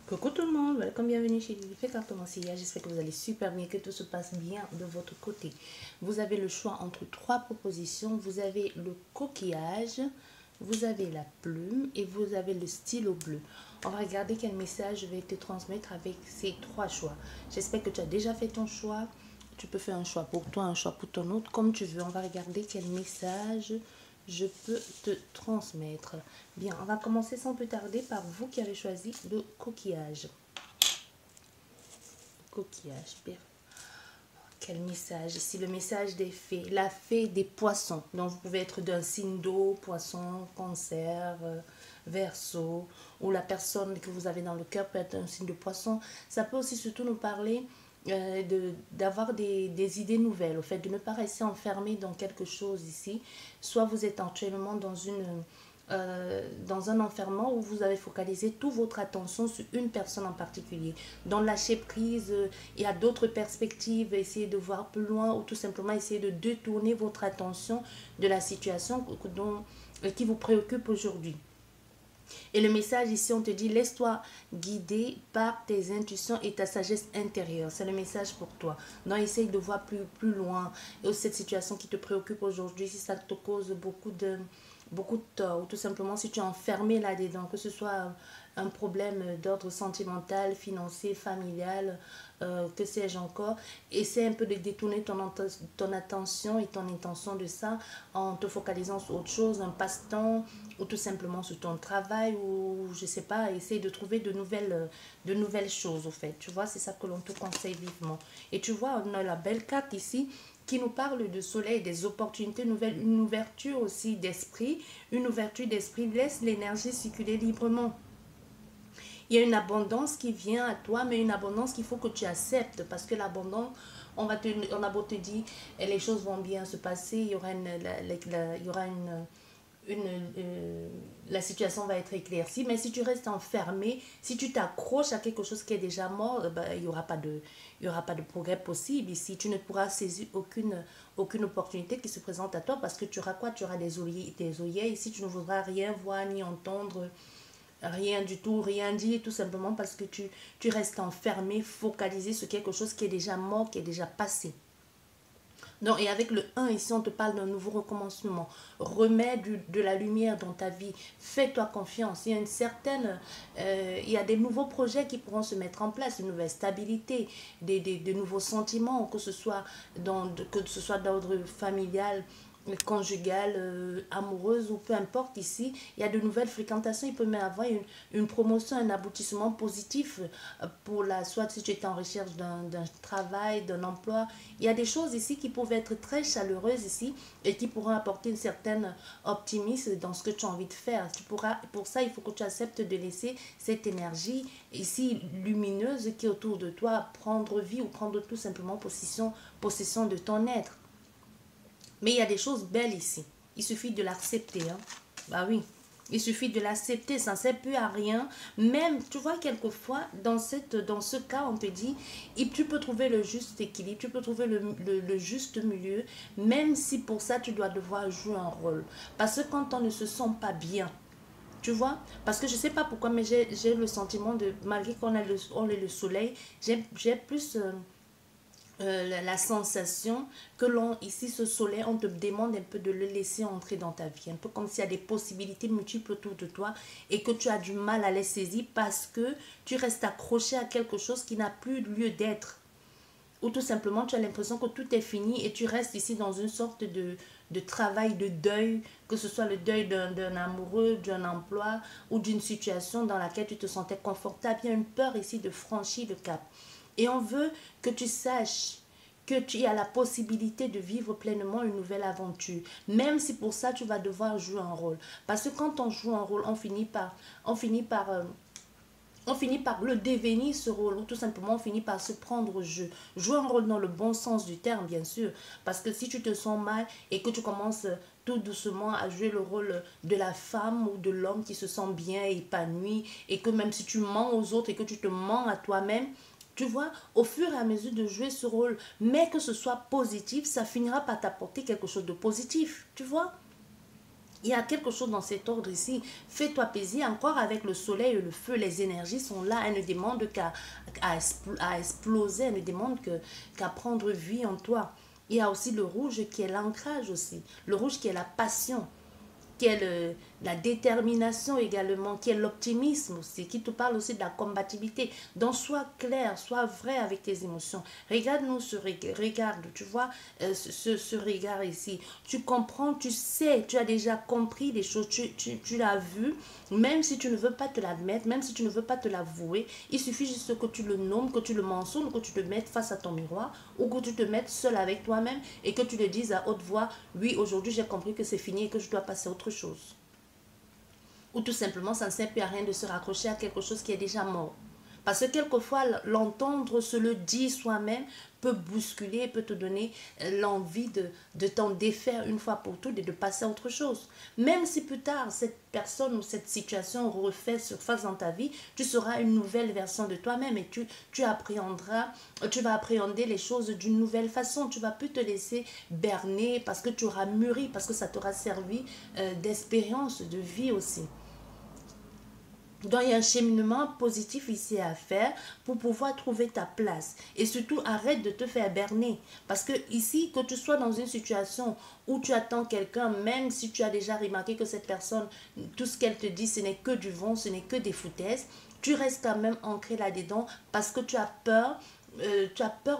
Coucou tout le monde, welcome, bienvenue chez Lily Cartomancia. J'espère que vous allez super bien, que tout se passe bien de votre côté. Vous avez le choix entre trois propositions. Vous avez le coquillage, vous avez la plume et vous avez le stylo bleu. On va regarder quel message je vais te transmettre avec ces trois choix. J'espère que tu as déjà fait ton choix. Tu peux faire un choix pour toi, un choix pour ton autre, comme tu veux. On va regarder quel message je peux te transmettre. Bien, on va commencer sans plus tarder par vous qui avez choisi le coquillage. Coquillage, bien. Quel message? Ici, le message des fées. La fée des poissons. Donc, vous pouvez être d'un signe d'eau, poisson, cancer, verseau. Ou la personne que vous avez dans le cœur peut être un signe de poisson. Ça peut aussi surtout nous parler d'avoir des idées nouvelles, au fait de ne pas rester enfermé dans quelque chose ici. Soit vous êtes actuellement dans un enfermement où vous avez focalisé toute votre attention sur une personne en particulier. Dans lâcher prise, il y a d'autres perspectives, essayer de voir plus loin ou tout simplement essayer de détourner votre attention de la situation qui vous préoccupe aujourd'hui. Et le message ici, on te dit, laisse-toi guider par tes intuitions et ta sagesse intérieure. C'est le message pour toi. Donc, essaye de voir plus loin. Et aussi, cette situation qui te préoccupe aujourd'hui, si ça te cause beaucoup de tort, ou tout simplement si tu es enfermé là-dedans, que ce soit un problème d'ordre sentimental, financier, familial, que sais-je encore, essaie un peu de détourner ton attention et ton intention de ça en te focalisant sur autre chose, un passe-temps, ou tout simplement sur ton travail, ou je sais pas, essaye de trouver de nouvelles choses au fait. Tu vois, c'est ça que l'on te conseille vivement. Et tu vois, on a la belle carte ici qui nous parle de soleil, des opportunités nouvelles, une ouverture aussi d'esprit. Une ouverture d'esprit laisse l'énergie circuler librement. Il y a une abondance qui vient à toi, mais une abondance qu'il faut que tu acceptes, parce que l'abondance, on a beau te dire, les choses vont bien se passer, il y aura la situation va être éclaircie, mais si tu restes enfermé, si tu t'accroches à quelque chose qui est déjà mort, il n'y aura pas de progrès possible ici. Tu ne pourras saisir aucune opportunité qui se présente à toi, parce que tu auras quoi? Tu auras des œillets ici, tu ne voudras rien voir ni entendre, rien du tout, rien dire, tout simplement parce que tu restes enfermé, focalisé sur quelque chose qui est déjà mort, qui est déjà passé. Donc, et avec le 1 ici, on te parle d'un nouveau recommencement. Remets de la lumière dans ta vie. Fais-toi confiance. Il y a des nouveaux projets qui pourront se mettre en place, une nouvelle stabilité, de nouveaux sentiments, que ce soit d'ordre familial, conjugale, amoureuse ou peu importe ici, il y a de nouvelles fréquentations, il peut même avoir une promotion, un aboutissement positif soit si tu étais en recherche d'un travail, d'un emploi, il y a des choses ici qui peuvent être très chaleureuses ici et qui pourront apporter une certaine optimisme dans ce que tu as envie de faire. Pour ça, il faut que tu acceptes de laisser cette énergie ici lumineuse qui est autour de toi prendre vie ou prendre tout simplement possession de ton être. Mais il y a des choses belles ici. Il suffit de l'accepter. Hein. Bah oui. Il suffit de l'accepter. Ça ne sert plus à rien. Même, tu vois, quelquefois, dans ce cas, on te dit, tu peux trouver le juste équilibre, tu peux trouver le juste milieu, même si pour ça, tu dois devoir jouer un rôle. Parce que quand on ne se sent pas bien, tu vois, parce que je ne sais pas pourquoi, mais j'ai le sentiment malgré qu'on a le soleil, j'ai plus... la sensation que ici ce soleil, on te demande un peu de le laisser entrer dans ta vie, un peu comme s'il y a des possibilités multiples autour de toi et que tu as du mal à les saisir parce que tu restes accroché à quelque chose qui n'a plus lieu d'être, ou tout simplement tu as l'impression que tout est fini et tu restes ici dans une sorte de travail de deuil, que ce soit le deuil d'un amoureux, d'un emploi ou d'une situation dans laquelle tu te sentais confortable. Il y a une peur ici de franchir le cap. Et on veut que tu saches que tu as la possibilité de vivre pleinement une nouvelle aventure. Même si pour ça, tu vas devoir jouer un rôle. Parce que quand on joue un rôle, on finit par le devenir ce rôle, ou tout simplement on finit par se prendre au jeu. Jouer un rôle dans le bon sens du terme, bien sûr. Parce que si tu te sens mal et que tu commences tout doucement à jouer le rôle de la femme ou de l'homme qui se sent bien épanoui, et que même si tu mens aux autres et que tu te mens à toi-même, tu vois, au fur et à mesure de jouer ce rôle, mais que ce soit positif, ça finira par t'apporter quelque chose de positif, tu vois. Il y a quelque chose dans cet ordre ici. Fais-toi plaisir encore avec le soleil et le feu. Les énergies sont là. Elles ne demandent qu'à exploser. Elles ne demandent qu'à prendre vie en toi. Il y a aussi le rouge qui est l'ancrage aussi. Le rouge qui est la passion, qui est la détermination également, qui est l'optimisme aussi, qui te parle aussi de la combativité. Donc, sois clair, sois vrai avec tes émotions. Regarde-nous regarde, tu vois, ce regard ici. Tu comprends, tu sais, tu as déjà compris les choses, tu l'as vu, même si tu ne veux pas te l'admettre, même si tu ne veux pas te l'avouer, il suffit juste que tu le nommes, que tu le mentionnes, que tu te mettes face à ton miroir, ou que tu te mettes seul avec toi-même et que tu le dises à haute voix, oui, aujourd'hui j'ai compris que c'est fini et que je dois passer à autre chose. Ou tout simplement, ça ne sert plus à rien de se raccrocher à quelque chose qui est déjà mort. Parce que quelquefois, l'entendre se le dire soi-même peut bousculer, peut te donner l'envie de t'en défaire une fois pour toutes et de passer à autre chose. Même si plus tard, cette personne ou cette situation refait surface dans ta vie, tu seras une nouvelle version de toi-même et tu vas appréhender les choses d'une nouvelle façon. Tu vas plus te laisser berner parce que tu auras mûri, parce que ça t'aura servi d'expérience, de vie aussi. Donc, il y a un cheminement positif ici à faire pour pouvoir trouver ta place. Et surtout, arrête de te faire berner. Parce que ici, que tu sois dans une situation où tu attends quelqu'un, même si tu as déjà remarqué que cette personne, tout ce qu'elle te dit, ce n'est que du vent, ce n'est que des foutaises, tu restes quand même ancré là-dedans parce que tu as peur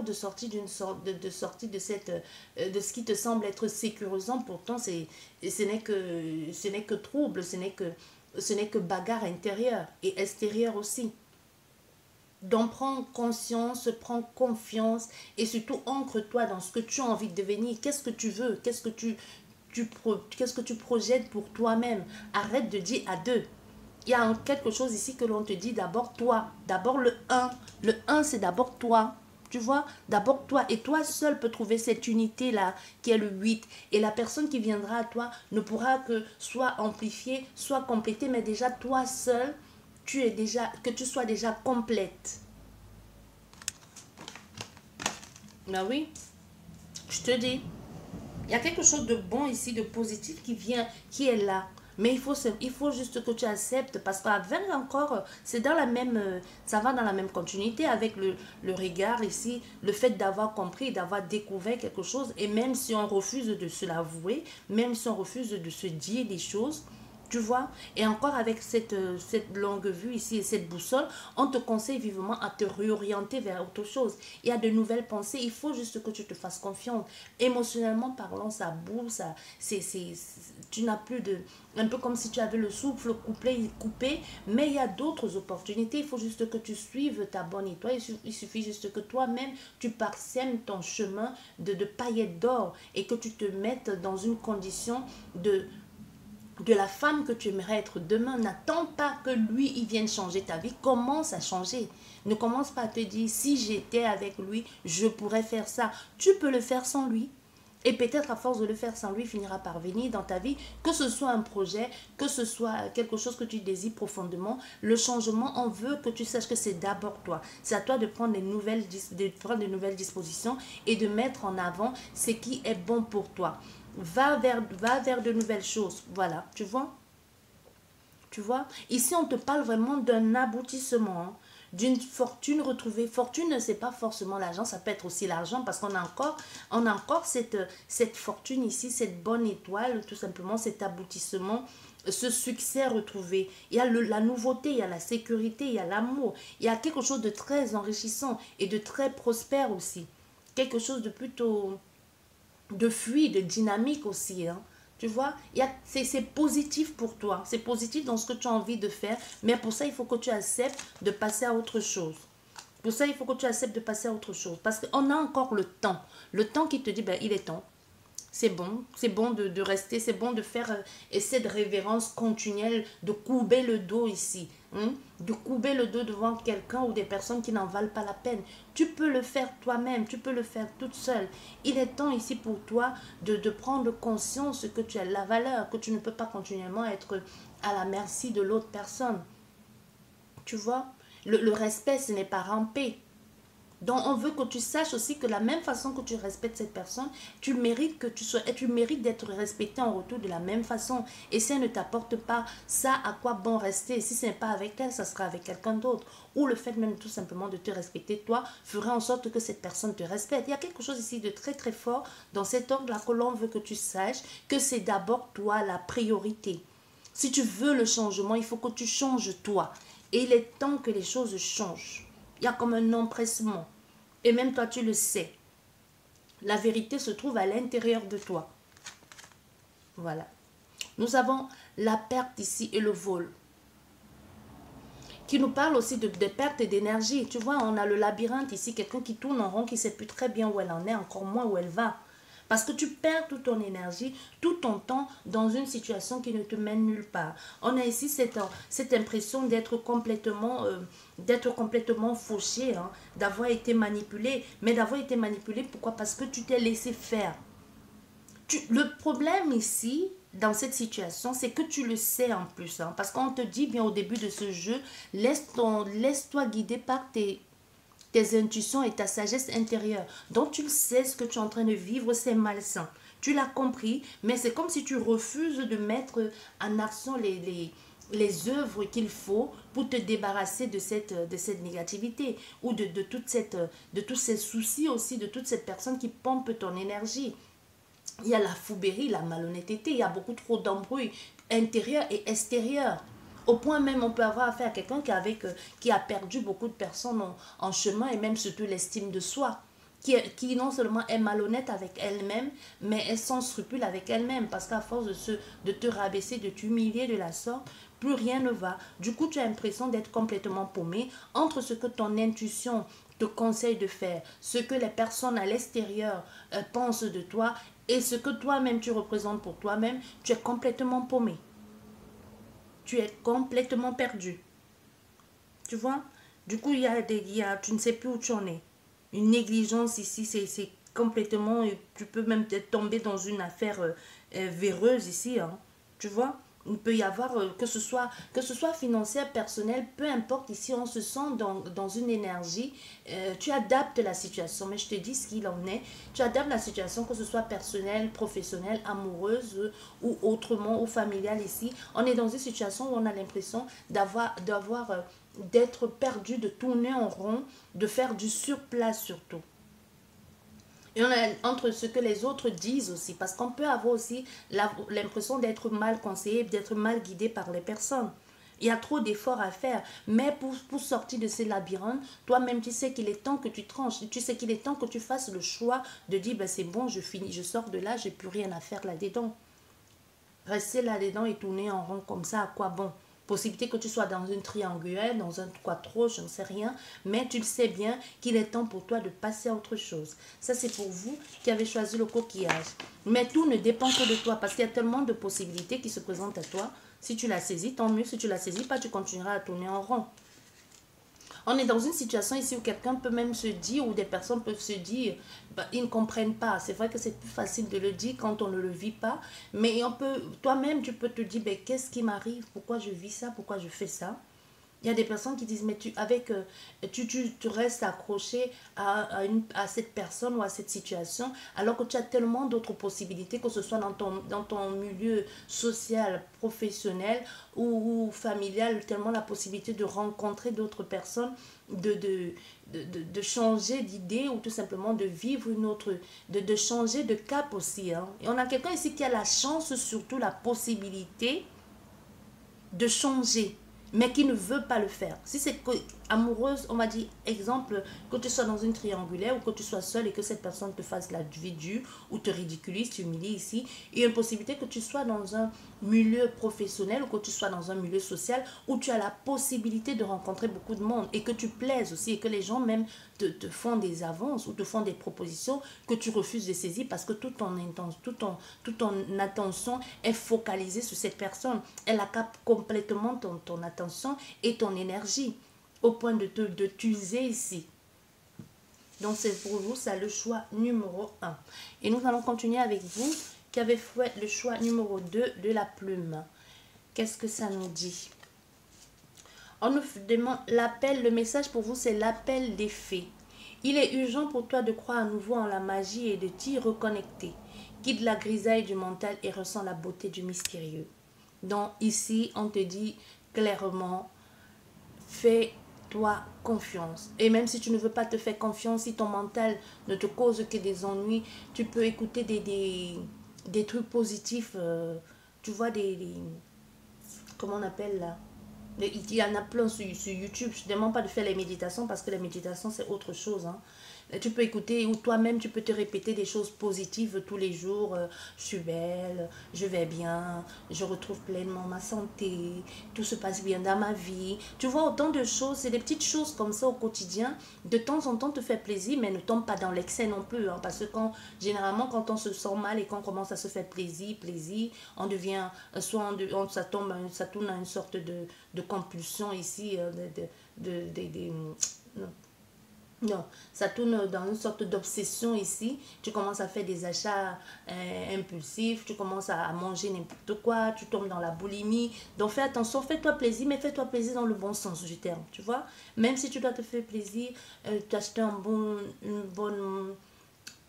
de sortir de sortir de de ce qui te semble être sécurisant. Pourtant, ce n'est que trouble, ce n'est que bagarre intérieure et extérieure aussi. Donc prends conscience, prends confiance et surtout ancre-toi dans ce que tu as envie de devenir. Qu'est-ce que tu veux? Qu'est-ce que tu projettes pour toi-même? Arrête de dire à deux. Il y a quelque chose ici que l'on te dit d'abord toi. D'abord le un. Le un, c'est d'abord toi. Tu vois, d'abord toi. Et toi seul peux trouver cette unité-là qui est le 8. Et la personne qui viendra à toi ne pourra que soit amplifier, soit compléter. Mais déjà, toi seul, que tu sois déjà complète. Ben oui, je te dis. Il y a quelque chose de bon ici, de positif qui vient, qui est là. Mais il faut juste que tu acceptes parce qu'avec encore, c'est dans la même, ça va dans la même continuité avec le regard ici, le fait d'avoir compris, d'avoir découvert quelque chose. Et même si on refuse de se l'avouer, même si on refuse de se dire des choses, tu vois, et encore avec cette longue vue ici et cette boussole, on te conseille vivement à te réorienter vers autre chose. Il y a de nouvelles pensées, il faut juste que tu te fasses confiance. Émotionnellement parlant, ça bouge, tu n'as plus de... Un peu comme si tu avais le souffle coupé, mais il y a d'autres opportunités. Il faut juste que tu suives ta bonne étoile. Il suffit juste que toi-même, tu parsèmes ton chemin de paillettes d'or et que tu te mettes dans une condition de la femme que tu aimerais être demain. N'attends pas que lui, il vienne changer ta vie. Commence à changer. Ne commence pas à te dire, si j'étais avec lui, je pourrais faire ça. Tu peux le faire sans lui. Et peut-être à force de le faire sans lui, il finira par venir dans ta vie, que ce soit un projet, que ce soit quelque chose que tu désires profondément. Le changement, on veut que tu saches que c'est d'abord toi. C'est à toi de prendre de nouvelles dispositions et de mettre en avant ce qui est bon pour toi. Va vers de nouvelles choses. Voilà, tu vois? Tu vois? Ici, on te parle vraiment d'un aboutissement, hein, d'une fortune retrouvée. Fortune, c'est pas forcément l'argent, ça peut être aussi l'argent parce on a encore cette fortune ici, cette bonne étoile, tout simplement, cet aboutissement, ce succès retrouvé. Il y a la nouveauté, il y a la sécurité, il y a l'amour. Il y a quelque chose de très enrichissant et de très prospère aussi. Quelque chose de plutôt de fluide, de dynamique aussi, hein. Tu vois, c'est positif pour toi. C'est positif dans ce que tu as envie de faire. Mais pour ça, il faut que tu acceptes de passer à autre chose. Pour ça, il faut que tu acceptes de passer à autre chose. Parce qu'on a encore le temps. Le temps qui te dit, ben, il est temps. C'est bon de rester, c'est bon de faire cette révérence continuelle, de courber le dos ici, hein, de courber le dos devant quelqu'un ou des personnes qui n'en valent pas la peine. Tu peux le faire toi-même, tu peux le faire toute seule. Il est temps ici pour toi de prendre conscience que tu as la valeur, que tu ne peux pas continuellement être à la merci de l'autre personne. Tu vois, le respect, ce n'est pas ramper. Donc, on veut que tu saches aussi que la même façon que tu respectes cette personne, tu mérites que tu sois, et tu mérites d'être respecté en retour de la même façon. Et si elle ne t'apporte pas ça, à quoi bon rester? Si ce n'est pas avec elle, ça sera avec quelqu'un d'autre. Ou le fait même tout simplement de te respecter, toi, ferait en sorte que cette personne te respecte. Il y a quelque chose ici de très très fort dans cet ordre-là que l'on veut que tu saches que c'est d'abord toi la priorité. Si tu veux le changement, il faut que tu changes toi. Et il est temps que les choses changent. Il y a comme un empressement. Et même toi, tu le sais. La vérité se trouve à l'intérieur de toi. Voilà. Nous avons la perte ici et le vol. Qui nous parle aussi de perte d'énergie. Tu vois, on a le labyrinthe ici, quelqu'un qui tourne en rond, qui ne sait plus très bien où elle en est, encore moins où elle va. Parce que tu perds toute ton énergie, tout ton temps dans une situation qui ne te mène nulle part. On a ici cette impression d'être complètement fauché, hein, d'avoir été manipulé. Mais d'avoir été manipulé, pourquoi? Parce que tu t'es laissé faire. Le problème ici, dans cette situation, c'est que tu le sais en plus. Hein, parce qu'on te dit bien au début de ce jeu, laisse-toi guider par tes intuitions et ta sagesse intérieure. Donc tu le sais, ce que tu es en train de vivre, c'est malsain. Tu l'as compris, mais c'est comme si tu refuses de mettre en action les œuvres qu'il faut pour te débarrasser de cette négativité ou de tous ces soucis aussi, de toute cette personne qui pompe ton énergie. Il y a la foubérie, la malhonnêteté, il y a beaucoup trop d'embrouilles intérieures et extérieures. Au point même, on peut avoir affaire à quelqu'un qui a perdu beaucoup de personnes en chemin et même surtout l'estime de soi. Qui non seulement est malhonnête avec elle-même, mais est sans scrupule avec elle-même. Parce qu'à force de te rabaisser, de t'humilier de la sorte, plus rien ne va. Du coup, tu as l'impression d'être complètement paumé entre ce que ton intuition te conseille de faire, ce que les personnes à l'extérieur pensent de toi et ce que toi-même tu représentes pour toi-même. Tu es complètement paumé. Tu es complètement perdu. Tu vois? Du coup, tu ne sais plus où tu en es. Une négligence ici, c'est complètement... Tu peux même peut-être tomber dans une affaire véreuse ici. Hein, tu vois? Il peut y avoir, que ce soit financière, personnelle, peu importe. Ici, on se sent dans une énergie. Tu adaptes la situation, mais je te dis ce qu'il en est. Tu adaptes la situation, que ce soit personnelle, professionnelle, amoureuse ou autrement, ou familiale ici. On est dans une situation où on a l'impression d'être perdu, de tourner en rond, de faire du surplace surtout. Et on a entre ce que les autres disent aussi, parce qu'on peut avoir aussi l'impression d'être mal conseillé, d'être mal guidé par les personnes. Il y a trop d'efforts à faire, mais pour sortir de ces labyrinthes, toi-même tu sais qu'il est temps que tu tranches, tu sais qu'il est temps que tu fasses le choix de dire ben c'est bon, je finis, je sors de là, j'ai plus rien à faire là-dedans. Rester là-dedans et tourner en rond comme ça, à quoi bon? Possibilité que tu sois dans une triangulaire, dans un quattro, je ne sais rien, mais tu le sais bien qu'il est temps pour toi de passer à autre chose. Ça, c'est pour vous qui avez choisi le coquillage. Mais tout ne dépend que de toi, parce qu'il y a tellement de possibilités qui se présentent à toi. Si tu la saisis, tant mieux. Si tu la saisis pas, tu continueras à tourner en rond. On est dans une situation ici où quelqu'un peut même se dire, ou des personnes peuvent se dire, bah, ils ne comprennent pas. C'est vrai que c'est plus facile de le dire quand on ne le vit pas, mais toi-même, tu peux te dire, ben, qu'est-ce qui m'arrive? Pourquoi je vis ça? Pourquoi je fais ça? Il y a des personnes qui disent, mais tu restes accroché à cette personne ou à cette situation, alors que tu as tellement d'autres possibilités, que ce soit dans ton milieu social, professionnel ou familial, tellement la possibilité de rencontrer d'autres personnes, de changer d'idée ou tout simplement de vivre une autre, de changer de cap aussi. Hein. Et on a quelqu'un ici qui a la chance, surtout la possibilité de changer, mais qui ne veut pas le faire. Si c'est amoureuse, on va dire, exemple, que tu sois dans une triangulaire ou que tu sois seule et que cette personne te fasse la vie dure ou te ridiculise, t'humilie ici, il y a une possibilité que tu sois dans un milieu professionnel ou que tu sois dans un milieu social où tu as la possibilité de rencontrer beaucoup de monde et que tu plaises aussi et que les gens même te font des avances ou te font des propositions que tu refuses de saisir parce que toute ton attention est focalisée sur cette personne. Elle accapte complètement ton attention et ton énergie au point de t'user ici. Donc c'est pour vous, ça le choix numéro 1. Et nous allons continuer avec vous qui avez fait le choix numéro 2 de la plume. Qu'est-ce que ça nous dit? On nous demande l'appel, le message pour vous, c'est l'appel des fées. Il est urgent pour toi de croire à nouveau en la magie et de t'y reconnecter. Quitte la grisaille du mental et ressens la beauté du mystérieux. Donc ici, on te dit clairement, fais-toi confiance. Et même si tu ne veux pas te faire confiance, si ton mental ne te cause que des ennuis, tu peux écouter des trucs positifs. Tu vois, comment on appelle là? Il y en a plein sur YouTube. Je ne demande pas de faire les méditations parce que les méditations, c'est autre chose. Hein. Tu peux écouter ou toi-même, tu peux te répéter des choses positives tous les jours. Je suis belle, je vais bien, je retrouve pleinement ma santé, tout se passe bien dans ma vie. Tu vois, autant de choses, c'est des petites choses comme ça au quotidien. De temps en temps, te fait plaisir, mais ne tombe pas dans l'excès non plus. Hein, parce que généralement, quand on se sent mal et qu'on commence à se faire plaisir, on devient, soit ça tourne à une sorte de compulsion ici, non, non, ça tourne dans une sorte d'obsession ici. Tu commences à faire des achats impulsifs, tu commences à manger n'importe quoi, tu tombes dans la boulimie. Donc fais attention, fais-toi plaisir, mais fais-toi plaisir dans le bon sens du terme, tu vois. Même si tu dois te faire plaisir, t'acheter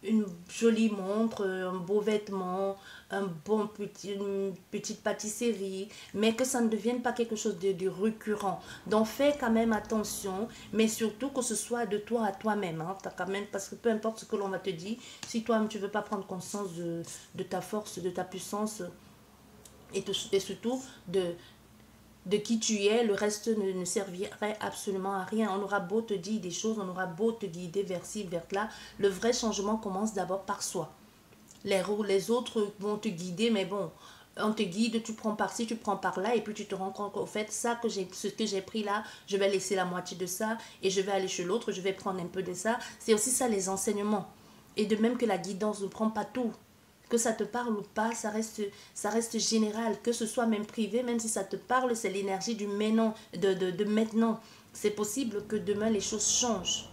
une jolie montre, un beau vêtement, une petite pâtisserie, mais que ça ne devienne pas quelque chose de récurrent. Donc fais quand même attention, mais surtout que ce soit de toi à toi-même. Hein, quand même, parce que peu importe ce que l'on va te dire, si toi-même tu ne veux pas prendre conscience de ta force, de ta puissance, et surtout de qui tu es, le reste ne servirait absolument à rien. On aura beau te dire des choses, on aura beau te guider vers ci, vers là, le vrai changement commence d'abord par soi. Les autres vont te guider, mais bon, on te guide, tu prends par-ci, tu prends par-là, et puis tu te rends compte qu'au fait, ce que j'ai pris là, je vais laisser la moitié de ça, et je vais aller chez l'autre, je vais prendre un peu de ça. C'est aussi ça les enseignements. Et de même que la guidance ne prend pas tout. Que ça te parle ou pas, ça reste général. Que ce soit même privé, même si ça te parle, c'est l'énergie du maintenant, de maintenant. C'est possible que demain les choses changent.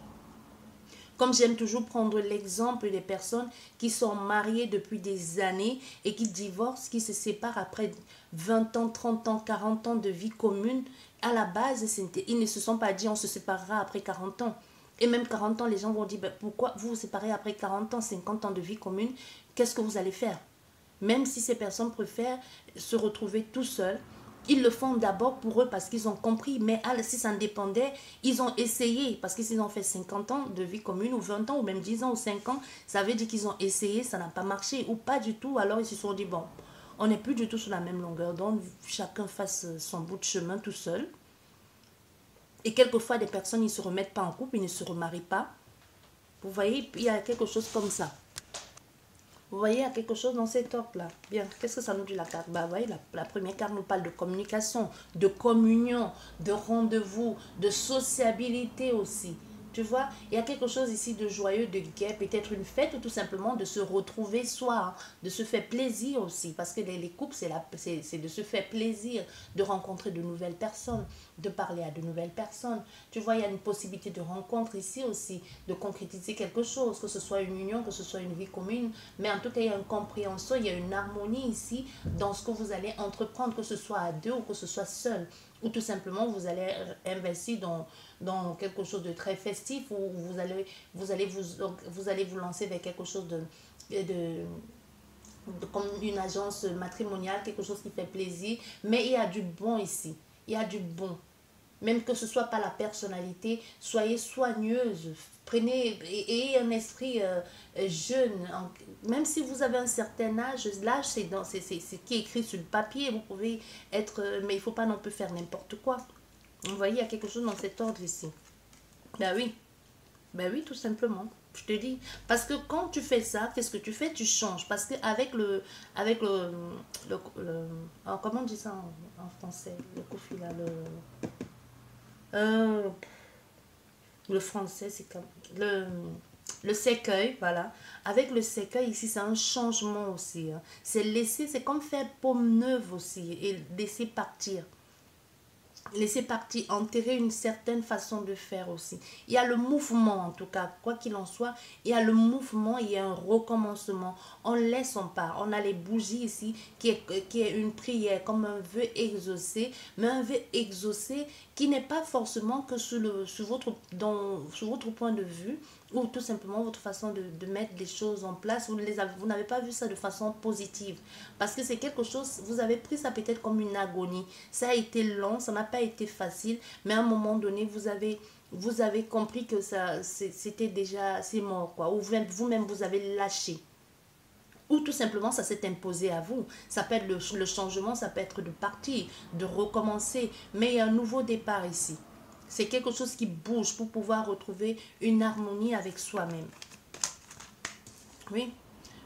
Comme j'aime toujours prendre l'exemple des personnes qui sont mariées depuis des années et qui divorcent, qui se séparent après 20 ans, 30 ans, 40 ans de vie commune. À la base, ils ne se sont pas dit on se séparera après 40 ans. Et même 40 ans, les gens vont dire ben, pourquoi vous vous séparez après 40 ans, 50 ans de vie commune, qu'est-ce que vous allez faire? Même si ces personnes préfèrent se retrouver tout seuls, ils le font d'abord pour eux parce qu'ils ont compris. Mais si ça en dépendait, ils ont essayé. Parce que s'ils ont fait 50 ans de vie commune, ou 20 ans, ou même 10 ans, ou 5 ans, ça veut dire qu'ils ont essayé, ça n'a pas marché, ou pas du tout. Alors ils se sont dit, bon, on n'est plus du tout sur la même longueur d'onde, chacun fasse son bout de chemin tout seul. Et quelquefois, des personnes, ils ne se remettent pas en couple, ils ne se remarient pas. Vous voyez, il y a quelque chose comme ça. Vous voyez, il y a quelque chose dans cet ordre-là. Bien, qu'est-ce que ça nous dit la carte? Bah, vous voyez, la première carte nous parle de communication, de communion, de rendez-vous, de sociabilité aussi. Tu vois, il y a quelque chose ici de joyeux, de gai, peut-être une fête ou tout simplement de se retrouver soi, hein, de se faire plaisir aussi. Parce que les couples, c'est de se faire plaisir, de rencontrer de nouvelles personnes, de parler à de nouvelles personnes. Tu vois, il y a une possibilité de rencontre ici aussi, de concrétiser quelque chose, que ce soit une union, que ce soit une vie commune. Mais en tout cas, il y a une compréhension, il y a une harmonie ici dans ce que vous allez entreprendre, que ce soit à deux ou que ce soit seul. Ou tout simplement, vous allez investir dans quelque chose de très festif ou vous allez vous lancer vers quelque chose comme une agence matrimoniale, quelque chose qui fait plaisir. Mais il y a du bon ici. Il y a du bon. Même que ce soit pas la personnalité, soyez soigneuse. Prenez, ayez un esprit jeune. Même si vous avez un certain âge, l'âge, c'est ce qui est écrit sur le papier. Vous pouvez être, mais il faut pas non plus faire n'importe quoi. Vous voyez, il y a quelque chose dans cet ordre ici. Ben oui. Ben oui, tout simplement. Je te dis. Parce que quand tu fais ça, qu'est-ce que tu fais? Tu changes. Parce qu'avec alors, comment on dit ça en français? Le kofi là, euh, le français, c'est comme le cercueil, voilà. Avec le cercueil ici, c'est un changement aussi. Hein. C'est comme faire paume neuve aussi et laisser partir. Laisser partir, enterrer une certaine façon de faire aussi. Il y a le mouvement en tout cas, quoi qu'il en soit, il y a le mouvement, il y a un recommencement. On laisse, on part. On a les bougies ici qui est une prière, comme un vœu exaucé, mais un vœu exaucé qui n'est pas forcément que sur votre point de vue, ou tout simplement votre façon de mettre les choses en place, vous n'avez pas vu ça de façon positive. Parce que c'est quelque chose, vous avez pris ça peut-être comme une agonie. Ça a été long, ça n'a pas été facile, mais à un moment donné, vous avez compris que c'était déjà, c'est mort, quoi. Ou vous-même, vous avez lâché. Ou tout simplement, ça s'est imposé à vous. Ça peut être le changement, ça peut être de partir, de recommencer. Mais il y a un nouveau départ ici. C'est quelque chose qui bouge pour pouvoir retrouver une harmonie avec soi-même. Oui.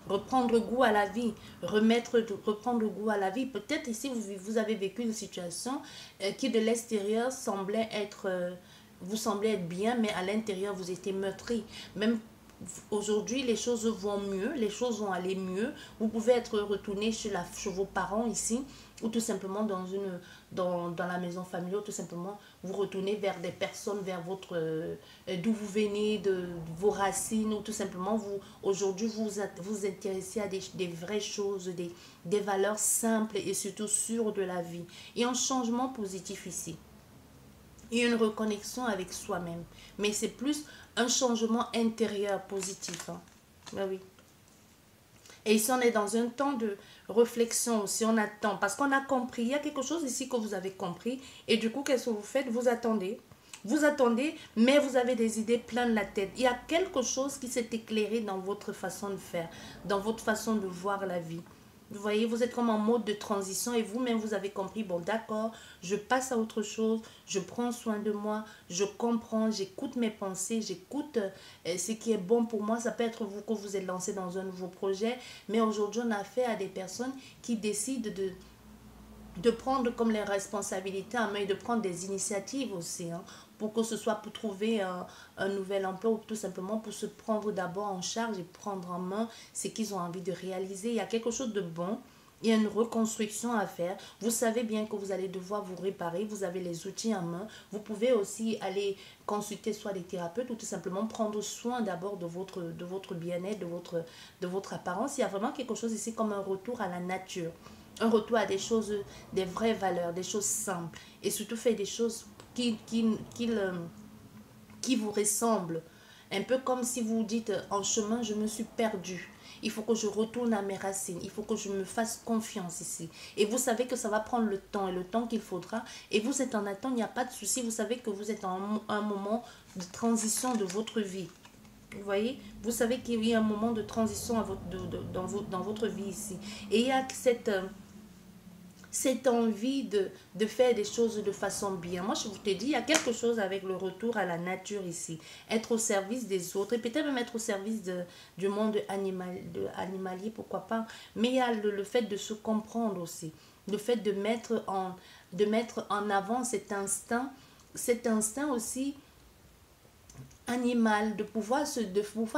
Reprendre goût à la vie, reprendre goût à la vie. Peut-être ici, vous avez vécu une situation qui de l'extérieur semblait être, vous semblez être bien, mais à l'intérieur, vous étiez meurtri. Même aujourd'hui, les choses vont mieux, les choses vont aller mieux. Vous pouvez être retourné chez vos parents ici, ou tout simplement dans la maison familiale, tout simplement vous retournez vers des personnes, vers d'où vous venez, de vos racines, ou tout simplement aujourd'hui vous intéressez à des vraies choses, des valeurs simples et surtout sûres de la vie. Et un changement positif ici. Et une reconnexion avec soi-même. Mais c'est plus un changement intérieur positif. Hein. Ben oui. Et ici, on est dans un temps de réflexion aussi, on attend. Parce qu'on a compris, il y a quelque chose ici que vous avez compris. Et du coup, qu'est-ce que vous faites? Vous attendez. Vous attendez, mais vous avez des idées plein de la tête. Il y a quelque chose qui s'est éclairé dans votre façon de faire, dans votre façon de voir la vie. Vous voyez, vous êtes comme en mode de transition et vous-même, vous avez compris, bon d'accord, je passe à autre chose, je prends soin de moi, je comprends, j'écoute mes pensées, j'écoute ce qui est bon pour moi. Ça peut être vous que vous êtes lancé dans un nouveau projet, mais aujourd'hui, on a affaire à des personnes qui décident de prendre comme les responsabilités en main et de prendre des initiatives aussi, hein, pour que ce soit pour trouver un nouvel emploi ou tout simplement pour se prendre d'abord en charge et prendre en main ce qu'ils ont envie de réaliser. Il y a quelque chose de bon, il y a une reconstruction à faire. Vous savez bien que vous allez devoir vous réparer, vous avez les outils en main. Vous pouvez aussi aller consulter soit des thérapeutes ou tout simplement prendre soin d'abord de votre bien-être, de votre apparence. Il y a vraiment quelque chose ici comme un retour à la nature. Un retour à des choses, des vraies valeurs, des choses simples. Et surtout faire des choses qui vous ressemblent. Un peu comme si vous dites, en chemin, je me suis perdu. Il faut que je retourne à mes racines. Il faut que je me fasse confiance ici. Et vous savez que ça va prendre le temps et le temps qu'il faudra. Et vous êtes en attente, il n'y a pas de souci. Vous savez que vous êtes en un moment de transition de votre vie. Vous voyez, vous savez qu'il y a un moment de transition dans votre vie ici. Et il y a cette envie de faire des choses de façon bien. Moi, je vous te dis, il y a quelque chose avec le retour à la nature ici. Être au service des autres et peut-être même être au service du monde animalier, pourquoi pas. Mais il y a le fait de se comprendre aussi. Le fait de mettre en avant cet instinct aussi animal, de pouvoir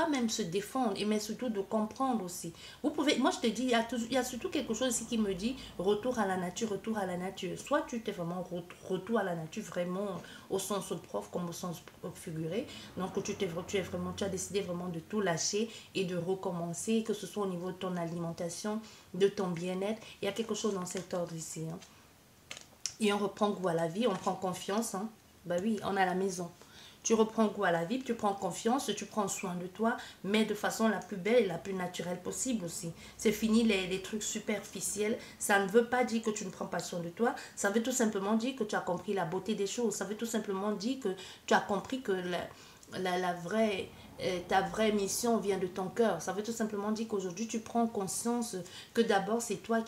même se défendre, et mais surtout de comprendre aussi. Vous pouvez, moi je te dis, il y a surtout quelque chose ici qui me dit retour à la nature, retour à la nature. Soit tu t'es vraiment retour à la nature, vraiment au sens propre comme au sens figuré. Donc tu as décidé vraiment de tout lâcher et de recommencer, que ce soit au niveau de ton alimentation, de ton bien-être. Il y a quelque chose dans cet ordre ici. Hein. Et on reprend goût à la vie, on prend confiance. Hein. Bah oui, on a la maison. Tu reprends goût à la vie, tu prends confiance, tu prends soin de toi, mais de façon la plus belle et la plus naturelle possible aussi. C'est fini les trucs superficiels. Ça ne veut pas dire que tu ne prends pas soin de toi. Ça veut tout simplement dire que tu as compris la beauté des choses. Ça veut tout simplement dire que tu as compris que ta vraie mission vient de ton cœur. Ça veut tout simplement dire qu'aujourd'hui, tu prends conscience que d'abord, c'est toi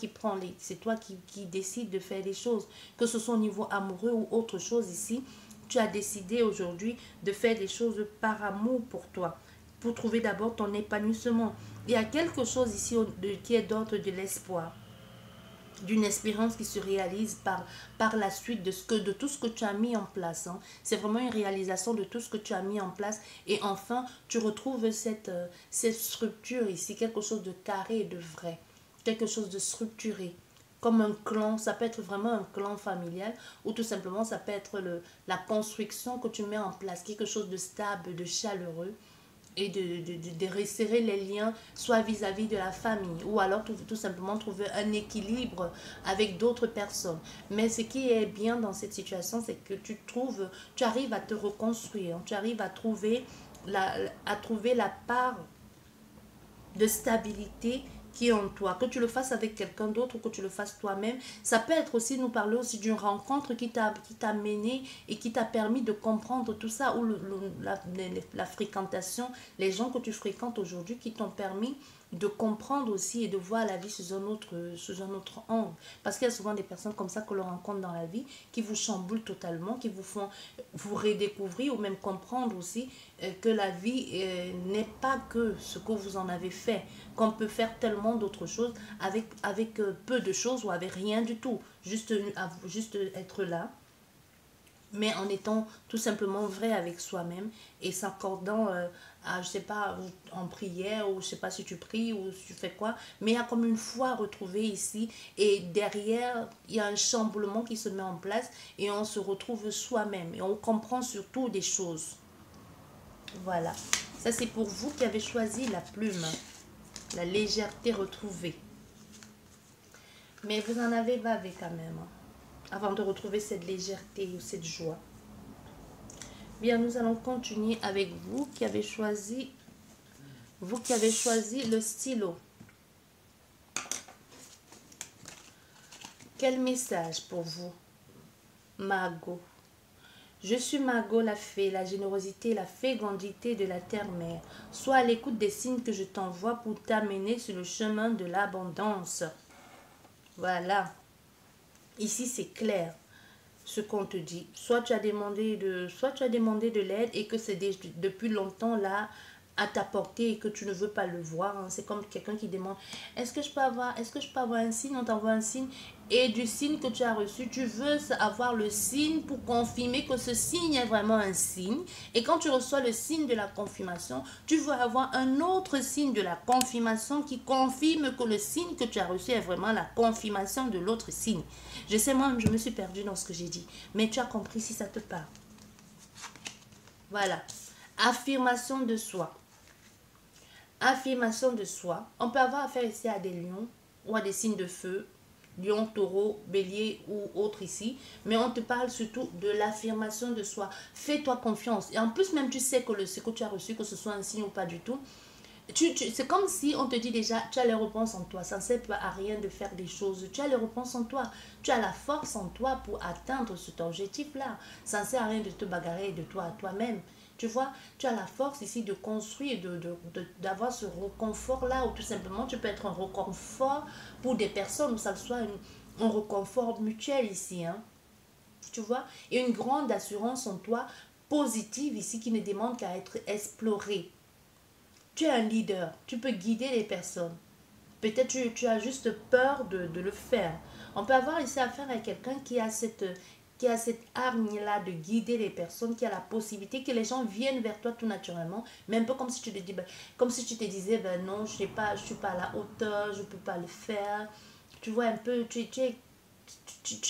c'est toi qui décides de faire les choses. Que ce soit au niveau amoureux ou autre chose ici, tu as décidé aujourd'hui de faire des choses par amour pour toi, pour trouver d'abord ton épanouissement. Il y a quelque chose ici qui est d'ordre de l'espoir, d'une espérance qui se réalise par la suite de tout ce que tu as mis en place. Hein. C'est vraiment une réalisation de tout ce que tu as mis en place. Et enfin, tu retrouves cette structure ici, quelque chose de carré et de vrai, quelque chose de structuré. Comme un clan, ça peut être vraiment un clan familial ou tout simplement ça peut être la construction que tu mets en place, quelque chose de stable, de chaleureux et de resserrer les liens, soit vis-à-vis de la famille, ou alors tout simplement trouver un équilibre avec d'autres personnes. Mais ce qui est bien dans cette situation, c'est que tu arrives à te reconstruire, tu arrives à trouver la part de stabilité qui est en toi, que tu le fasses avec quelqu'un d'autre ou que tu le fasses toi-même. Ça peut être aussi, nous parler aussi d'une rencontre qui t'a mené et qui t'a permis de comprendre tout ça, ou la fréquentation, les gens que tu fréquentes aujourd'hui qui t'ont permis de comprendre aussi et de voir la vie sous un autre angle. Parce qu'il y a souvent des personnes comme ça que l'on rencontre dans la vie qui vous chamboulent totalement, qui vous font vous redécouvrir ou même comprendre aussi que la vie n'est pas que ce que vous en avez fait, qu'on peut faire tellement d'autres choses avec peu de choses ou avec rien du tout, juste être là, mais en étant tout simplement vrai avec soi-même et s'accordant à, je sais pas, en prière, ou je sais pas si tu pries ou si tu fais quoi, mais il y a comme une foi retrouvée ici, et derrière, il y a un chamboulement qui se met en place et on se retrouve soi-même et on comprend surtout des choses. Voilà, ça c'est pour vous qui avez choisi la plume, la légèreté retrouvée. Mais vous en avez bavé quand même, hein, avant de retrouver cette légèreté ou cette joie. Bien, nous allons continuer avec vous qui avez choisi le stylo. Quel message pour vous, Margot? Je suis Margot la fée, la générosité, la fécondité de la terre-mère. Sois à l'écoute des signes que je t'envoie pour t'amener sur le chemin de l'abondance. Voilà. Ici, c'est clair ce qu'on te dit. Soit tu as demandé de l'aide et que c'est depuis longtemps là à ta portée et que tu ne veux pas le voir, hein. C'est comme quelqu'un qui demande est-ce que je peux avoir un signe, on t'envoie un signe, et du signe que tu as reçu, tu veux avoir le signe pour confirmer que ce signe est vraiment un signe, et quand tu reçois le signe de la confirmation, tu veux avoir un autre signe de la confirmation qui confirme que le signe que tu as reçu est vraiment la confirmation de l'autre signe. Je sais, moi je me suis perdue dans ce que j'ai dit, mais tu as compris si ça te parle. Voilà. Affirmation de soi. Affirmation de soi. On peut avoir affaire ici à des lions ou à des signes de feu, lion, taureau, bélier ou autre ici, mais on te parle surtout de l'affirmation de soi. Fais-toi confiance. Et en plus, même tu sais que ce que tu as reçu, que ce soit un signe ou pas du tout, c'est comme si on te dit déjà, tu as les réponses en toi. Ça ne sert à rien de faire des choses. Tu as les réponses en toi. Tu as la force en toi pour atteindre cet objectif-là. Ça ne sert à rien de te bagarrer de toi à toi-même. Tu vois, tu as la force ici de construire, d'avoir ce réconfort-là, ou tout simplement, tu peux être un réconfort pour des personnes, ou ça soit un réconfort mutuel ici, hein. Tu vois, et une grande assurance en toi, positive ici, qui ne demande qu'à être explorée. Tu es un leader, tu peux guider les personnes. Peut-être tu as juste peur de le faire. On peut avoir ici affaire à quelqu'un qui a cette hargne-là de guider les personnes, qui a la possibilité que les gens viennent vers toi tout naturellement, mais un peu comme si tu te dis, comme si tu te disais, ben non, je suis pas à la hauteur, je peux pas le faire. Tu vois un peu, tu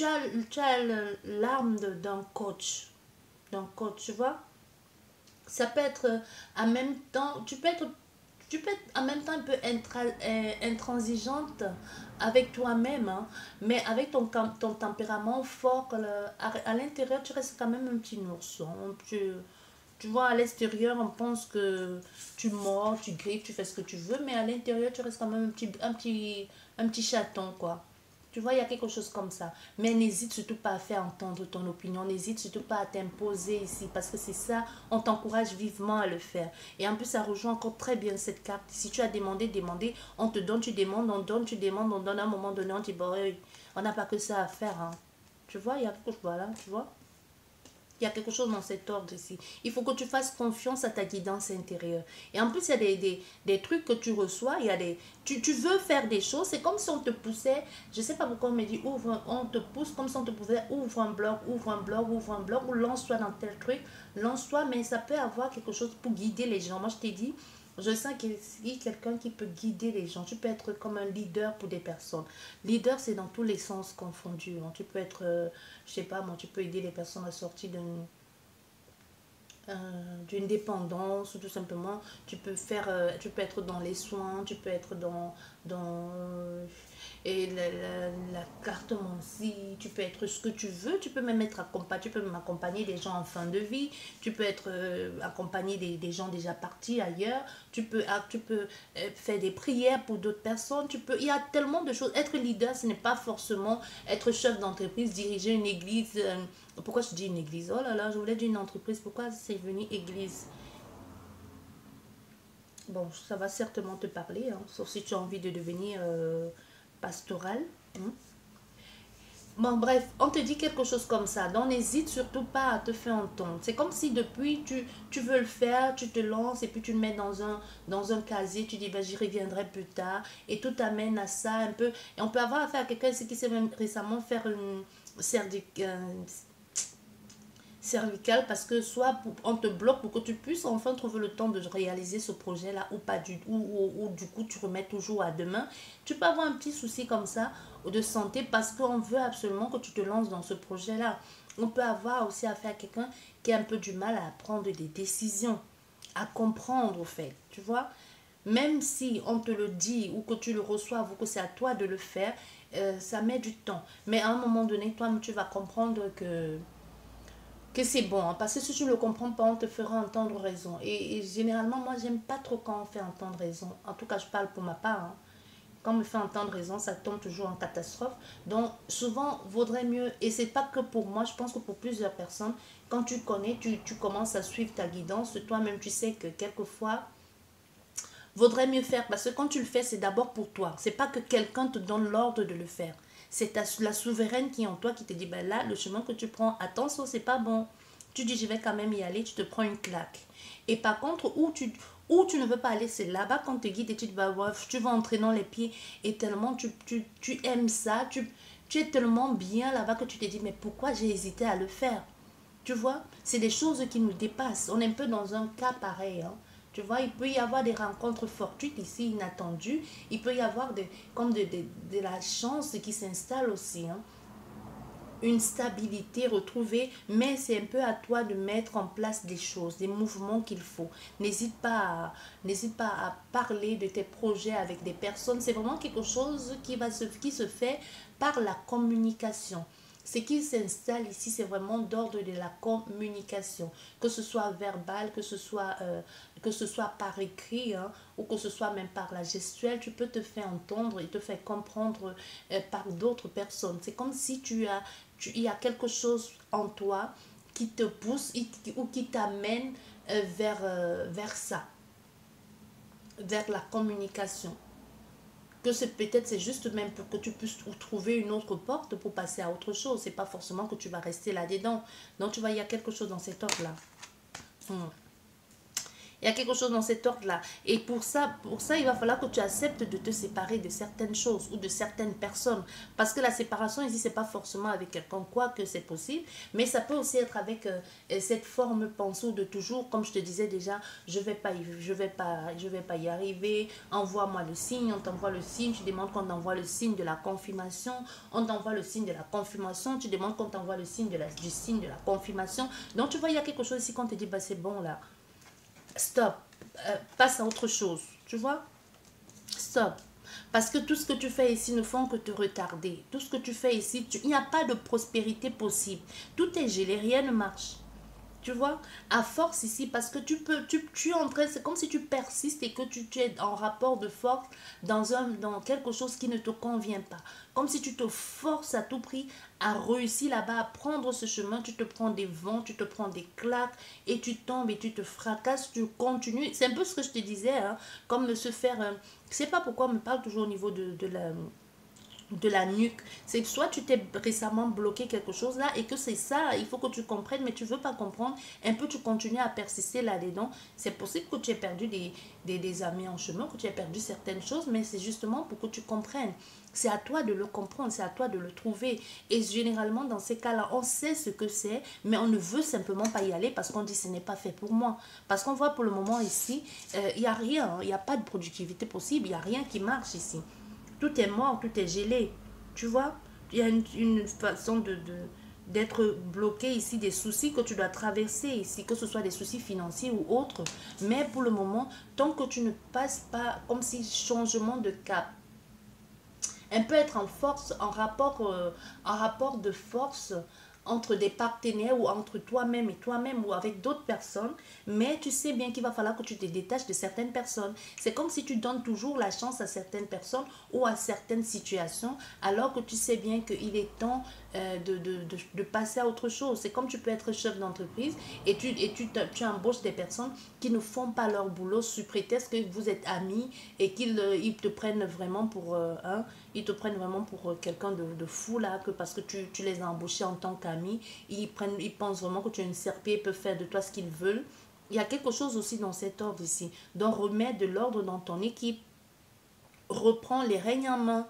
as l'âme d'un coach, tu vois. Ça peut être en même temps, tu peux être en même temps un peu intransigeante avec toi-même, hein, mais avec ton tempérament fort, à l'intérieur, tu restes quand même un petit ourson. Tu vois, à l'extérieur, on pense que tu mords, tu griffes, tu fais ce que tu veux, mais à l'intérieur, tu restes quand même un petit chaton, quoi. Tu vois, il y a quelque chose comme ça. Mais n'hésite surtout pas à faire entendre ton opinion. N'hésite surtout pas à t'imposer ici. Parce que c'est ça, on t'encourage vivement à le faire. Et en plus, ça rejoint encore très bien cette carte. Si tu as demandé, on te donne, tu demandes, on donne, tu demandes, on donne. À un moment donné, on dit, bon, on n'a pas que ça à faire, hein. Tu vois, il y a quelque chose, voilà, tu vois. Il y a quelque chose dans cet ordre ici. Il faut que tu fasses confiance à ta guidance intérieure. Et en plus, il y a des trucs que tu reçois. Il y a tu veux faire des choses. C'est comme si on te poussait. Je ne sais pas pourquoi on me dit ouvre. On te pousse comme si on te poussait ouvre un blog, ouvre un blog, ouvre un blog. Ou lance-toi dans tel truc. Lance-toi. Mais ça peut avoir quelque chose pour guider les gens. Moi, je t'ai dit. Je sens qu'il y a quelqu'un qui peut guider les gens. Tu peux être comme un leader pour des personnes. Leader, c'est dans tous les sens confondus, hein. Tu peux être, je sais pas moi, tu peux aider les personnes à sortir d'une dépendance, ou tout simplement tu peux faire tu peux être dans les soins, tu peux être dans et la cartomancie, tu peux être ce que tu veux, tu peux même être accompagné, tu peux même accompagner des gens en fin de vie, tu peux être accompagné des gens déjà partis ailleurs, tu peux faire des prières pour d'autres personnes, il y a tellement de choses. Être leader, ce n'est pas forcément être chef d'entreprise, diriger une église. Pourquoi je dis une église? Oh là là, je voulais dire une entreprise. Pourquoi c'est venu église? Bon, ça va certainement te parler, hein, sauf si tu as envie de devenir pastoral. Hein. Bon, bref, on te dit quelque chose comme ça. Donc, n'hésite surtout pas à te faire entendre. C'est comme si depuis, tu veux le faire, tu te lances et puis tu le mets dans un casier. Tu dis, ben, j'y reviendrai plus tard. Et tout t'amène à ça un peu. Et on peut avoir affaire à quelqu'un ici qui s'est même récemment faire une cervicale parce que soit on te bloque pour que tu puisses enfin trouver le temps de réaliser ce projet là ou pas ou du coup tu remets toujours à demain. Tu peux avoir un petit souci comme ça de santé parce qu'on veut absolument que tu te lances dans ce projet là. On peut avoir aussi affaire à quelqu'un qui a un peu du mal à prendre des décisions, à comprendre au fait, tu vois. Même si on te le dit ou que tu le reçois ou que c'est à toi de le faire, ça met du temps. Mais à un moment donné, toi tu vas comprendre que c'est bon, hein, parce que si tu ne le comprends pas, on te fera entendre raison. Et généralement, moi, j'aime pas trop quand on fait entendre raison. En tout cas, je parle pour ma part. Hein. Quand on me fait entendre raison, ça tombe toujours en catastrophe. Donc, souvent, vaudrait mieux, et c'est pas que pour moi, je pense que pour plusieurs personnes, quand tu connais, tu commences à suivre ta guidance, toi-même, tu sais que quelquefois, vaudrait mieux faire, parce que quand tu le fais, c'est d'abord pour toi. C'est pas que quelqu'un te donne l'ordre de le faire. C'est la souveraine qui est en toi qui te dit, ben là, le chemin que tu prends, attention, c'est pas bon. Tu dis, je vais quand même y aller, tu te prends une claque. Et par contre, où tu ne veux pas aller, c'est là-bas qu'on te guide et tu te vas voir, tu vas entrer dans les pieds et tellement tu aimes ça, tu es tellement bien là-bas que tu te dis, mais pourquoi j'ai hésité à le faire? Tu vois, c'est des choses qui nous dépassent. On est un peu dans un cas pareil. Hein. Tu vois, il peut y avoir des rencontres fortuites ici, inattendues. Il peut y avoir comme de la chance qui s'installe aussi. Hein. Une stabilité retrouvée, mais c'est un peu à toi de mettre en place des choses, des mouvements qu'il faut. N'hésite pas à parler de tes projets avec des personnes. C'est vraiment quelque chose qui se fait par la communication. Ce qui s'installe ici, c'est vraiment d'ordre de la communication, que ce soit verbal, que ce soit par écrit, hein, ou que ce soit même par la gestuelle, tu peux te faire entendre et te faire comprendre par d'autres personnes. C'est comme si il y a quelque chose en toi qui te pousse ou qui t'amène vers ça, vers la communication. Que c'est peut-être c'est juste même pour que tu puisses trouver une autre porte pour passer à autre chose. C'est pas forcément que tu vas rester là-dedans. Donc tu vois, il y a quelque chose dans cet ordre-là. Hmm. Il y a quelque chose dans cet ordre-là. Et pour ça, il va falloir que tu acceptes de te séparer de certaines choses ou de certaines personnes. Parce que la séparation ici, c'est pas forcément avec quelqu'un, quoi que c'est possible. Mais ça peut aussi être avec cette forme pensée de toujours, comme je te disais déjà, je vais pas y arriver. Envoie-moi le signe, on t'envoie le signe. Tu demandes qu'on t'envoie le signe de la confirmation. On t'envoie le signe de la confirmation. Tu demandes qu'on t'envoie le signe du signe de la confirmation. Donc tu vois, il y a quelque chose ici qu'on te dit, bah, c'est bon là. Stop, passe à autre chose, tu vois, stop. Parce que tout ce que tu fais ici ne font que te retarder. Tout ce que tu fais ici, il n'y a pas de prospérité possible. Tout est gelé, rien ne marche. Tu vois, à force ici, parce que tu es en train, c'est comme si tu persistes et que tu es en rapport de force dans quelque chose qui ne te convient pas. Comme si tu te forces à tout prix à réussir là-bas, à prendre ce chemin, tu te prends des vents, tu te prends des claques et tu tombes et tu te fracasses, tu continues. C'est un peu ce que je te disais, hein, comme de se faire, je sais pas pourquoi on me parle toujours au niveau de la nuque. C'est soit tu t'es récemment bloqué quelque chose là et que c'est ça, il faut que tu comprennes, mais tu veux pas comprendre. Un peu tu continues à persister là-dedans. C'est possible que tu aies perdu des amis en chemin, que tu aies perdu certaines choses, mais c'est justement pour que tu comprennes. C'est à toi de le comprendre, c'est à toi de le trouver. Et généralement, dans ces cas-là, on sait ce que c'est, mais on ne veut simplement pas y aller parce qu'on dit ce n'est pas fait pour moi. Parce qu'on voit pour le moment ici, il n'y a rien, il n'y a pas de productivité possible, il n'y a rien qui marche ici. Tout est mort, tout est gelé. Tu vois, il y a une façon d'être bloqué ici, des soucis que tu dois traverser ici, que ce soit des soucis financiers ou autres. Mais pour le moment, tant que tu ne passes pas comme si changement de cap, elle peut être en force, en rapport de force entre des partenaires ou entre toi-même et toi-même ou avec d'autres personnes, mais tu sais bien qu'il va falloir que tu te détaches de certaines personnes. C'est comme si tu donnes toujours la chance à certaines personnes ou à certaines situations, alors que tu sais bien qu'il est temps de passer à autre chose. C'est comme tu peux être chef d'entreprise et tu embauches des personnes qui ne font pas leur boulot sous prétexte que vous êtes amis et qu'ils te prennent vraiment pour ils te prennent vraiment pour quelqu'un de fou là, que parce que tu les as embauchés en tant qu'amis, ils pensent vraiment que tu es une serpille et peuvent faire de toi ce qu'ils veulent. Il y a quelque chose aussi dans cet ordre ici. Donc remets de l'ordre dans ton équipe, reprends les règnes en main.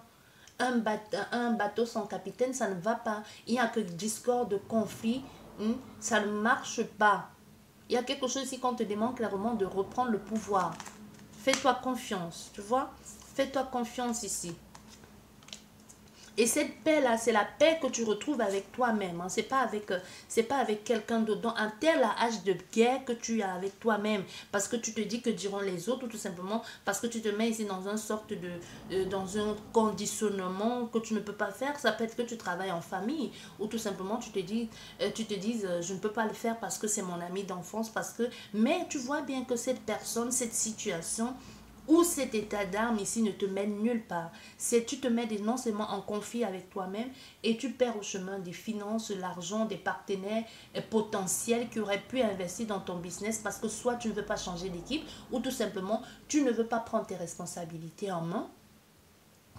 Un bateau sans capitaine, ça ne va pas. Il n'y a que discorde, conflit, ça ne marche pas. Il y a quelque chose ici qu'on te demande clairement de reprendre le pouvoir. Fais-toi confiance, tu vois? Fais-toi confiance ici. Et cette paix-là, c'est la paix que tu retrouves avec toi-même. Hein. C'est pas avec quelqu'un d'autre. Donc, un tel âge de guerre que tu as avec toi-même. Parce que tu te dis que diront les autres, ou tout simplement parce que tu te mets ici dans une sorte dans un conditionnement que tu ne peux pas faire. Ça peut être que tu travailles en famille. Ou tout simplement, tu te dis, je ne peux pas le faire parce que c'est mon ami d'enfance. Mais tu vois bien que cette personne, cette situation ou cet état d'âme ici ne te mène nulle part. C'est tu te mets non seulement en conflit avec toi-même et tu perds au chemin des finances, l'argent, des partenaires potentiels qui auraient pu investir dans ton business parce que soit tu ne veux pas changer d'équipe ou tout simplement tu ne veux pas prendre tes responsabilités en main.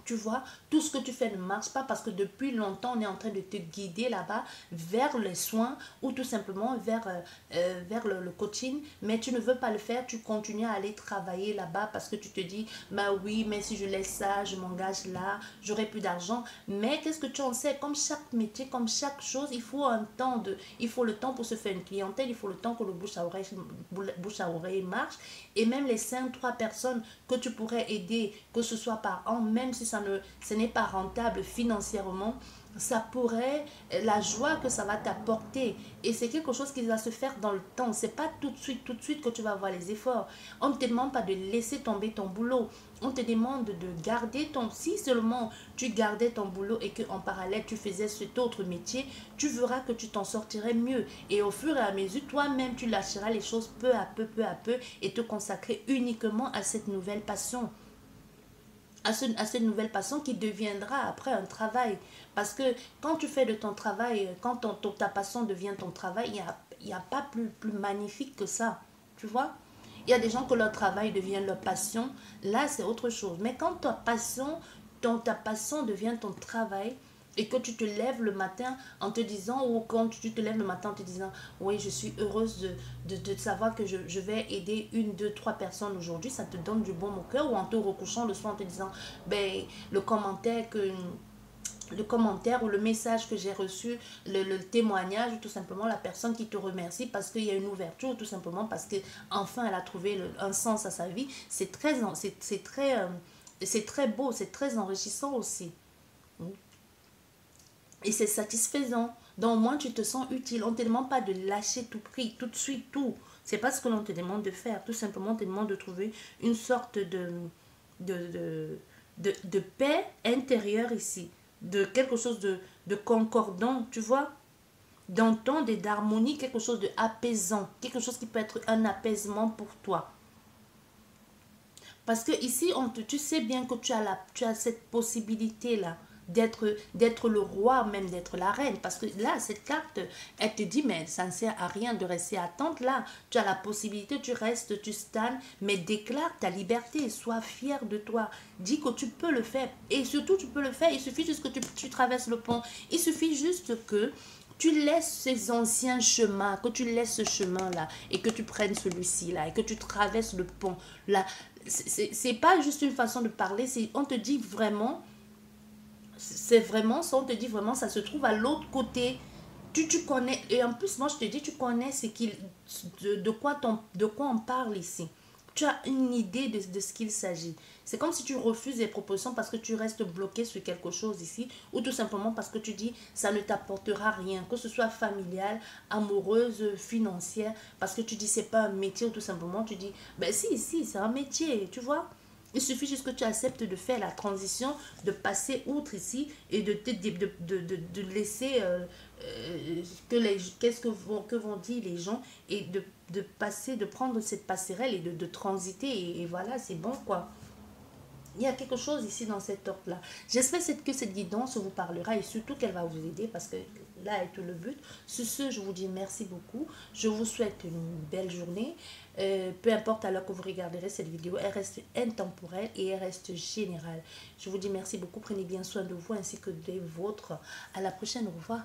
Tu vois, tout ce que tu fais ne marche pas parce que depuis longtemps, on est en train de te guider là-bas vers les soins ou tout simplement vers le coaching. Mais tu ne veux pas le faire, tu continues à aller travailler là-bas parce que tu te dis, bah oui, mais si je laisse ça, je m'engage là, j'aurai plus d'argent. Mais qu'est-ce que tu en sais? Comme chaque métier, comme chaque chose, il faut le temps pour se faire une clientèle, il faut le temps que le bouche à oreille marche. Et même les 5-3 personnes que tu pourrais aider, que ce soit par an, même si ce n'est pas rentable financièrement, ça pourrait, la joie que ça va t'apporter. Et c'est quelque chose qui va se faire dans le temps. C'est pas tout de suite que tu vas avoir les efforts. On ne te demande pas de laisser tomber ton boulot. On te demande de garder si seulement tu gardais ton boulot et qu'en parallèle tu faisais cet autre métier, tu verras que tu t'en sortirais mieux. Et au fur et à mesure, toi-même, tu lâcheras les choses peu à peu et te consacrer uniquement à cette nouvelle passion. À cette nouvelle passion qui deviendra après un travail. Parce que quand tu fais de ton travail, quand ta passion devient ton travail, il n'y a pas plus magnifique que ça. Tu vois? Il y a des gens que leur travail devient leur passion. Là, c'est autre chose. Mais quand ta passion devient ton travail, et que tu te lèves le matin en te disant, ou quand tu te lèves le matin en te disant, oui, je suis heureuse de savoir que je vais aider 1, 2, 3 personnes aujourd'hui, ça te donne du bon au cœur, ou en te recouchant le soir en te disant, ben, le commentaire ou le message que j'ai reçu, le témoignage, ou tout simplement la personne qui te remercie parce qu'il y a une ouverture, ou tout simplement parce que enfin elle a trouvé un sens à sa vie, c'est très beau, c'est très enrichissant aussi. Et c'est satisfaisant. Donc, au moins, tu te sens utile. On ne te demande pas de lâcher tout prix, tout de suite, tout. C'est pas ce que l'on te demande de faire. Tout simplement, on te demande de trouver une sorte de paix intérieure ici. De quelque chose de concordant, tu vois, d'entente et d'harmonie, quelque chose de apaisant. Quelque chose qui peut être un apaisement pour toi. Parce que ici, tu sais bien que tu as cette possibilité-là d'être le roi, même d'être la reine. Parce que là, cette carte, elle te dit, mais ça ne sert à rien de rester attente. Là, tu as la possibilité, tu restes, tu stagnes, mais déclare ta liberté. Sois fier de toi. Dis que tu peux le faire. Et surtout, tu peux le faire. Il suffit juste que tu traverses le pont. Il suffit juste que tu laisses ces anciens chemins, que tu laisses ce chemin-là et que tu prennes celui-ci là et que tu traverses le pont. Là, c'est pas juste une façon de parler, on te dit vraiment, c'est vraiment ça, on te dit vraiment, ça se trouve à l'autre côté. Tu connais, et en plus, moi je te dis, tu connais de quoi on parle ici. tu as une idée de ce qu'il s'agit. C'est comme si tu refuses les propositions parce que tu restes bloqué sur quelque chose ici, ou tout simplement parce que tu dis ça ne t'apportera rien, que ce soit familial, amoureuse, financière, parce que tu dis c'est pas un métier, ou tout simplement tu dis ben si, c'est un métier, tu vois. Il suffit juste que tu acceptes de faire la transition, de passer outre ici et de laisser qu'est-ce que vont dire les gens et de passer, de prendre cette passerelle et de transiter et voilà, c'est bon quoi. Il y a quelque chose ici dans cette ordre-là. J'espère que cette guidance vous parlera et surtout qu'elle va vous aider parce que là est tout le but. Sur ce, je vous dis merci beaucoup. Je vous souhaite une belle journée. Peu importe à l'heure que vous regarderez cette vidéo, elle reste intemporelle et elle reste générale. Je vous dis merci beaucoup. Prenez bien soin de vous ainsi que des vôtres. À la prochaine. Au revoir.